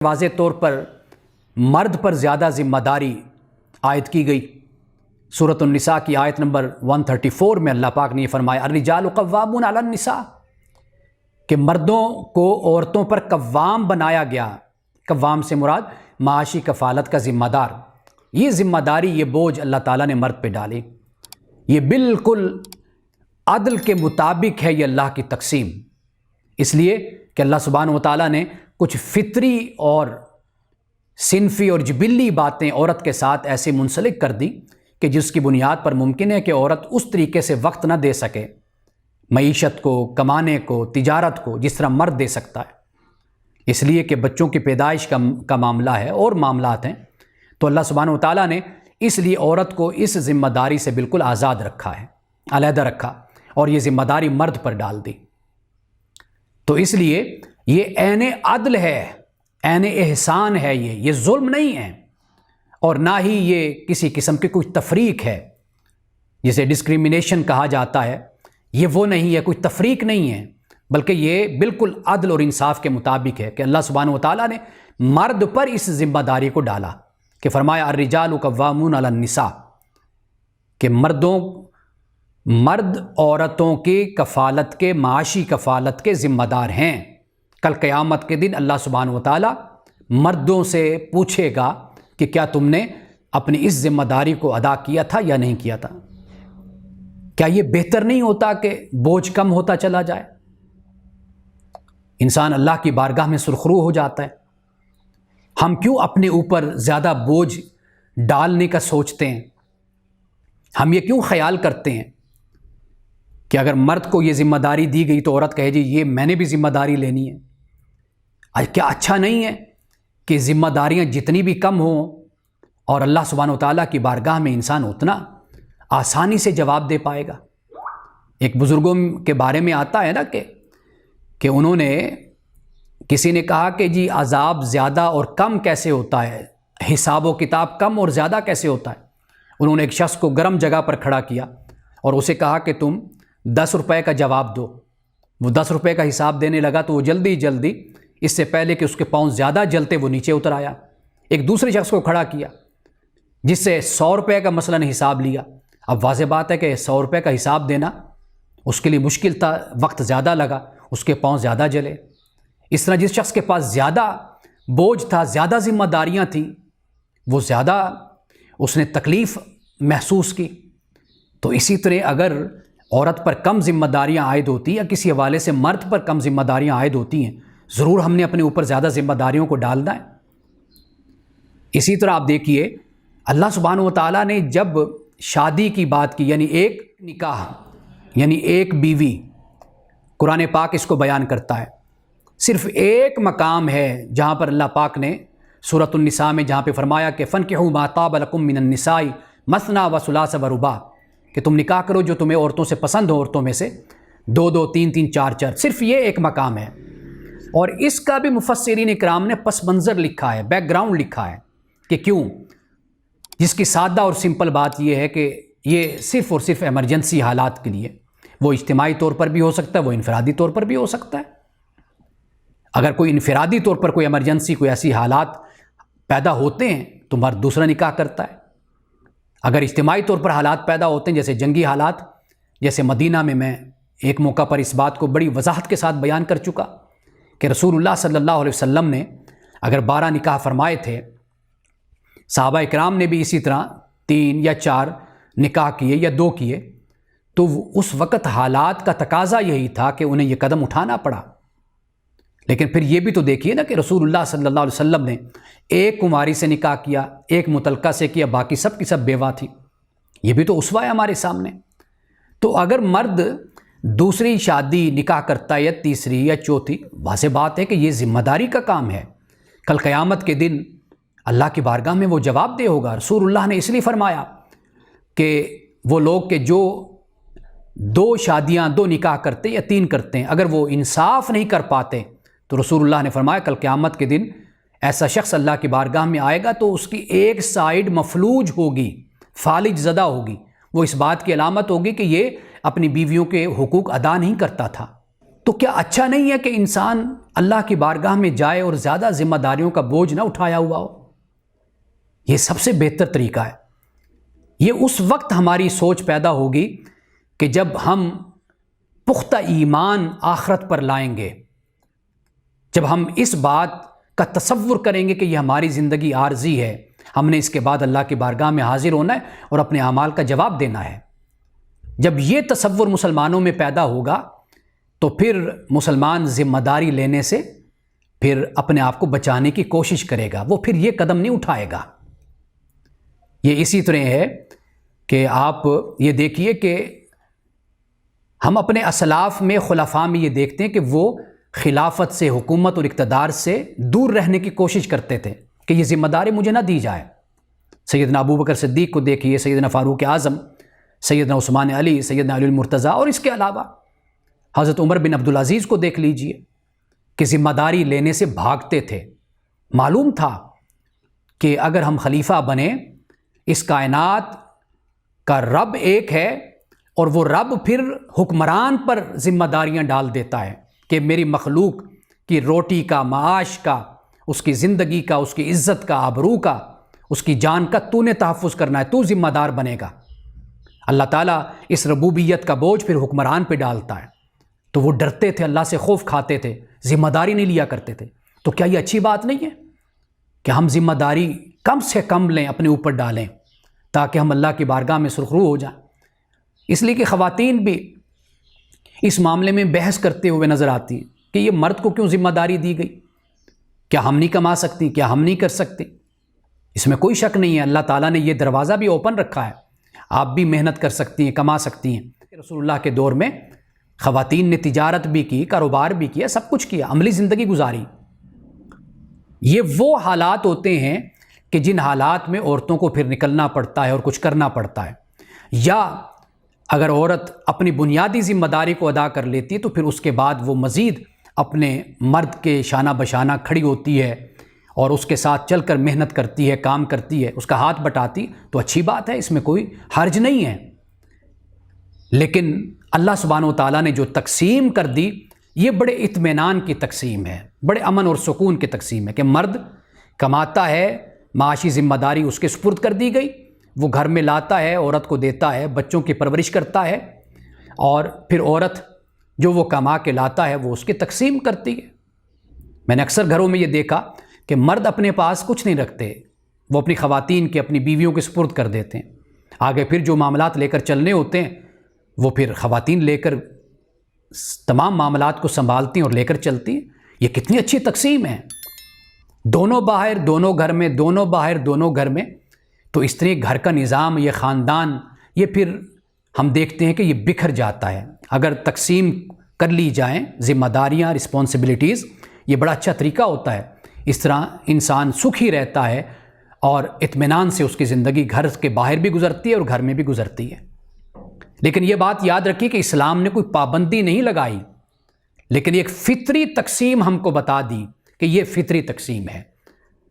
واضح طور پر مرد پر زیادہ ذمہ داری عائد کی گئی۔ سورۃ النساء کی آیت نمبر 134 میں اللہ پاک نے یہ فرمایا الرجال قوامون علی النساء کہ مردوں کو عورتوں پر قوام بنایا گیا۔ قوام سے مراد معاشی کفالت کا ذمہ دار۔ یہ ذمہ داری، یہ بوجھ اللہ تعالیٰ نے مرد پہ ڈالی۔ یہ بالکل عدل کے مطابق ہے یہ اللہ کی تقسیم، اس لیے کہ اللہ سبحانہ و تعالیٰ نے کچھ فطری اور صنفی اور جبلی باتیں عورت کے ساتھ ایسے منسلک کر دی کہ جس کی بنیاد پر ممکن ہے کہ عورت اس طریقے سے وقت نہ دے سکے معیشت کو، کمانے کو، تجارت کو، جس طرح مرد دے سکتا ہے۔ اس لیے کہ بچوں کی پیدائش کا معاملہ ہے اور معاملات ہیں، تو اللہ سبحانہ و تعالیٰ نے اس لیے عورت کو اس ذمہ داری سے بالکل آزاد رکھا ہے، علیحدہ رکھا، اور یہ ذمہ داری مرد پر ڈال دی۔ تو اس لیے یہ عین عدل ہے، عین احسان ہے، یہ ظلم نہیں ہے، اور نہ ہی یہ کسی قسم کی کوئی تفریق ہے جسے ڈسکریمنیشن کہا جاتا ہے۔ یہ وہ نہیں ہے، کوئی تفریق نہیں ہے، بلکہ یہ بالکل عدل اور انصاف کے مطابق ہے کہ اللہ سبحانہ و تعالیٰ نے مرد پر اس ذمہ داری کو ڈالا کہ فرمایا الرجال قوامون علی النساء کہ مرد عورتوں کی کفالت کے، معاشی کفالت کے ذمہ دار ہیں۔ کل قیامت کے دن اللہ سبحانہ و تعالیٰ مردوں سے پوچھے گا کہ کیا تم نے اپنی اس ذمہ داری کو ادا کیا تھا یا نہیں کیا تھا؟ کیا یہ بہتر نہیں ہوتا کہ بوجھ کم ہوتا چلا جائے؟ انسان اللہ کی بارگاہ میں سرخرو ہو جاتا ہے۔ ہم کیوں اپنے اوپر زیادہ بوجھ ڈالنے کا سوچتے ہیں؟ ہم یہ کیوں خیال کرتے ہیں کہ اگر مرد کو یہ ذمہ داری دی گئی تو عورت کہے جی یہ میں نے بھی ذمہ داری لینی ہے؟ کیا اچھا نہیں ہے کہ ذمہ داریاں جتنی بھی کم ہوں اور اللہ سبحانہ و تعالیٰ کی بارگاہ میں انسان اتنا آسانی سے جواب دے پائے گا؟ ایک بزرگوں کے بارے میں آتا ہے نا کہ انہوں نے، کسی نے کہا کہ جی عذاب زیادہ اور کم کیسے ہوتا ہے، حساب و کتاب کم اور زیادہ کیسے ہوتا ہے؟ انہوں نے ایک شخص کو گرم جگہ پر کھڑا کیا اور اسے کہا کہ تم 10 روپے کا جواب دو۔ وہ 10 روپے کا حساب دینے لگا تو وہ جلدی اس سے پہلے کہ اس کے پاؤں زیادہ جلتے وہ نیچے اتر آیا۔ ایک دوسرے شخص کو کھڑا کیا جس سے 100 روپے کا مثلاً حساب لیا۔ اب واضح بات ہے کہ 100 روپے کا حساب دینا اس کے لیے مشکل تھا، وقت زیادہ لگا، اس کے پاؤں زیادہ جلے۔ اس طرح جس شخص کے پاس زیادہ بوجھ تھا، زیادہ ذمہ داریاں تھیں، وہ زیادہ اس نے تکلیف محسوس کی۔ تو اسی طرح اگر عورت پر کم ذمہ داریاں عائد ہوتی یا کسی حوالے سے مرد پر کم ذمہ داریاں عائد ہوتی ہیں، ضرور ہم نے اپنے اوپر زیادہ ذمہ داریوں کو ڈالنا ہے۔ اسی طرح آپ دیکھیے اللہ سبحانہ و تعالیٰ نے جب شادی کی بات کی، یعنی ایک نکاح، یعنی ایک بیوی، قرآن پاک اس کو بیان کرتا ہے۔ صرف ایک مقام ہے جہاں پر اللہ پاک نے سورۃ النساء میں جہاں پہ فرمایا کہ فَانكِحُوا مَا طَابَ لَكُم مِّنَ النِّسَاءِ مَثْنَىٰ وَثُلَاثَ وَرُبَاع کہ تم نکاح کرو جو تمہیں عورتوں سے پسند ہو، عورتوں میں سے 2 3 4 صرف یہ ایک مقام ہے۔ اور اس کا بھی مفسرین اکرام نے پس منظر لکھا ہے، بیک گراؤنڈ لکھا ہے کہ کیوں، جس کی سادہ اور سمپل بات یہ ہے کہ یہ صرف اور صرف ایمرجنسی حالات کے لیے، وہ اجتماعی طور پر بھی ہو سکتا ہے، وہ انفرادی طور پر بھی ہو سکتا ہے۔ اگر کوئی انفرادی طور پر کوئی ایمرجنسی، کوئی ایسی حالات پیدا ہوتے ہیں تو مرد دوسرا نکاح کرتا ہے۔ اگر اجتماعی طور پر حالات پیدا ہوتے ہیں جیسے جنگی حالات، جیسے مدینہ میں ایک موقع پر اس بات کو بڑی وضاحت کے ساتھ بیان کر چکا کہ رسول اللہ صلی اللہ علیہ وسلم نے اگر 12 نکاح فرمائے تھے، صحابہ اکرام نے بھی اسی طرح 3 یا 4 نکاح کیے یا 2 کیے، تو اس وقت حالات کا تقاضا یہی تھا کہ انہیں یہ قدم اٹھانا پڑا۔ لیکن پھر یہ بھی تو دیکھیے نا کہ رسول اللہ صلی اللہ علیہ وسلم نے ایک کماری سے نکاح کیا، ایک مطلقہ سے کیا، باقی سب کی سب بیوہ تھی۔ یہ بھی تو اسوہ ہے ہمارے سامنے۔ تو اگر مرد دوسری شادی نکاح کرتا ہے یا تیسری یا چوتھی، واضح بات ہے کہ یہ ذمہ داری کا کام ہے۔ کل قیامت کے دن اللہ کی بارگاہ میں وہ جواب دہ ہوگا۔ رسول اللہ نے اس لیے فرمایا کہ وہ لوگ کہ جو 2 شادیاں 2 نکاح کرتے یا 3 کرتے ہیں، اگر وہ انصاف نہیں کر پاتے تو رسول اللہ نے فرمایا کل قیامت کے دن ایسا شخص اللہ کی بارگاہ میں آئے گا تو اس کی ایک سائیڈ مفلوج ہوگی، فالج زدہ ہوگی۔ وہ اس بات کی علامت ہوگی کہ یہ اپنی بیویوں کے حقوق ادا نہیں کرتا تھا۔ تو کیا اچھا نہیں ہے کہ انسان اللہ کی بارگاہ میں جائے اور زیادہ ذمہ داریوں کا بوجھ نہ اٹھایا ہوا ہو؟ یہ سب سے بہتر طریقہ ہے۔ یہ اس وقت ہماری سوچ پیدا ہوگی کہ جب ہم پختہ ایمان آخرت پر لائیں گے، جب ہم اس بات کا تصور کریں گے کہ یہ ہماری زندگی عارضی ہے، ہم نے اس کے بعد اللہ کی بارگاہ میں حاضر ہونا ہے اور اپنے اعمال کا جواب دینا ہے۔ جب یہ تصور مسلمانوں میں پیدا ہوگا تو پھر مسلمان ذمہ داری لینے سے پھر اپنے آپ کو بچانے کی کوشش کرے گا، وہ پھر یہ قدم نہیں اٹھائے گا۔ یہ اسی طرح ہے کہ آپ یہ دیکھیے کہ ہم اپنے اسلاف میں، خلفاء میں یہ دیکھتے ہیں کہ وہ خلافت سے، حکومت اور اقتدار سے دور رہنے کی کوشش کرتے تھے کہ یہ ذمہ داری مجھے نہ دی جائے۔ سیدنا ابو بکر صدیق کو دیکھیے، سیدنا فاروق اعظم، سیدنا عثمان علی، سیدنا علی المرتضیٰ، اور اس کے علاوہ حضرت عمر بن عبدالعزیز کو دیکھ لیجئے کہ ذمہ داری لینے سے بھاگتے تھے۔ معلوم تھا کہ اگر ہم خلیفہ بنیں، اس کائنات کا رب ایک ہے اور وہ رب پھر حکمران پر ذمہ داریاں ڈال دیتا ہے کہ میری مخلوق کی روٹی کا، معاش کا، اس کی زندگی کا، اس کی عزت کا، آبرو کا، اس کی جان کا تو نے تحفظ کرنا ہے، تو ذمہ دار بنے گا۔ اللہ تعالیٰ اس ربوبیت کا بوجھ پھر حکمران پہ ڈالتا ہے، تو وہ ڈرتے تھے، اللہ سے خوف کھاتے تھے، ذمہ داری نہیں لیا کرتے تھے۔ تو کیا یہ اچھی بات نہیں ہے کہ ہم ذمہ داری کم سے کم لیں، اپنے اوپر ڈالیں، تاکہ ہم اللہ کی بارگاہ میں سرخرو ہو جائیں؟ اس لیے کہ خواتین بھی اس معاملے میں بحث کرتے ہوئے نظر آتی ہیں کہ یہ مرد کو کیوں ذمہ داری دی گئی؟ کیا ہم نہیں کما سکتی؟ کیا ہم نہیں کر سکتے؟ اس میں کوئی شک نہیں ہے، اللہ تعالیٰ نے یہ دروازہ بھی اوپن رکھا ہے، آپ بھی محنت کر سکتی ہیں، کما سکتی ہیں۔ رسول اللہ کے دور میں خواتین نے تجارت بھی کی، کاروبار بھی کیا، سب کچھ کیا، عملی زندگی گزاری۔ یہ وہ حالات ہوتے ہیں کہ جن حالات میں عورتوں کو پھر نکلنا پڑتا ہے اور کچھ کرنا پڑتا ہے، یا اگر عورت اپنی بنیادی ذمہ داری کو ادا کر لیتی ہے تو پھر اس کے بعد وہ مزید اپنے مرد کے شانہ بشانہ کھڑی ہوتی ہے اور اس کے ساتھ چل کر محنت کرتی ہے، کام کرتی ہے، اس کا ہاتھ بٹاتی، تو اچھی بات ہے، اس میں کوئی حرج نہیں ہے۔ لیکن اللہ سبحانہ و تعالیٰ نے جو تقسیم کر دی، یہ بڑے اطمینان کی تقسیم ہے، بڑے امن اور سکون کی تقسیم ہے کہ مرد کماتا ہے، معاشی ذمہ داری اس کے سپرد کر دی گئی، وہ گھر میں لاتا ہے، عورت کو دیتا ہے، بچوں کی پرورش کرتا ہے، اور پھر عورت جو وہ کما کے لاتا ہے وہ اس کی تقسیم کرتی ہے۔ میں نے اکثر گھروں میں یہ دیکھا کہ مرد اپنے پاس کچھ نہیں رکھتے، وہ اپنی خواتین کے، اپنی بیویوں کے سپرد کر دیتے ہیں، آگے پھر جو معاملات لے کر چلنے ہوتے ہیں وہ پھر خواتین لے کر تمام معاملات کو سنبھالتی ہیں اور لے کر چلتی ہیں۔ یہ کتنی اچھی تقسیم ہے، دونوں باہر دونوں گھر میں، دونوں باہر دونوں گھر میں۔ تو اس طرح گھر کا نظام، یہ خاندان، یہ پھر ہم دیکھتے ہیں کہ یہ بکھر جاتا ہے۔ اگر تقسیم کر لی جائیں ذمہ داریاں، رسپانسبلٹیز، یہ بڑا اچھا طریقہ ہوتا ہے۔ اس طرح انسان سکھی رہتا ہے اور اطمینان سے اس کی زندگی گھر کے باہر بھی گزرتی ہے اور گھر میں بھی گزرتی ہے۔ لیکن یہ بات یاد رکھیے کہ اسلام نے کوئی پابندی نہیں لگائی، لیکن ایک فطری تقسیم ہم کو بتا دی کہ یہ فطری تقسیم ہے۔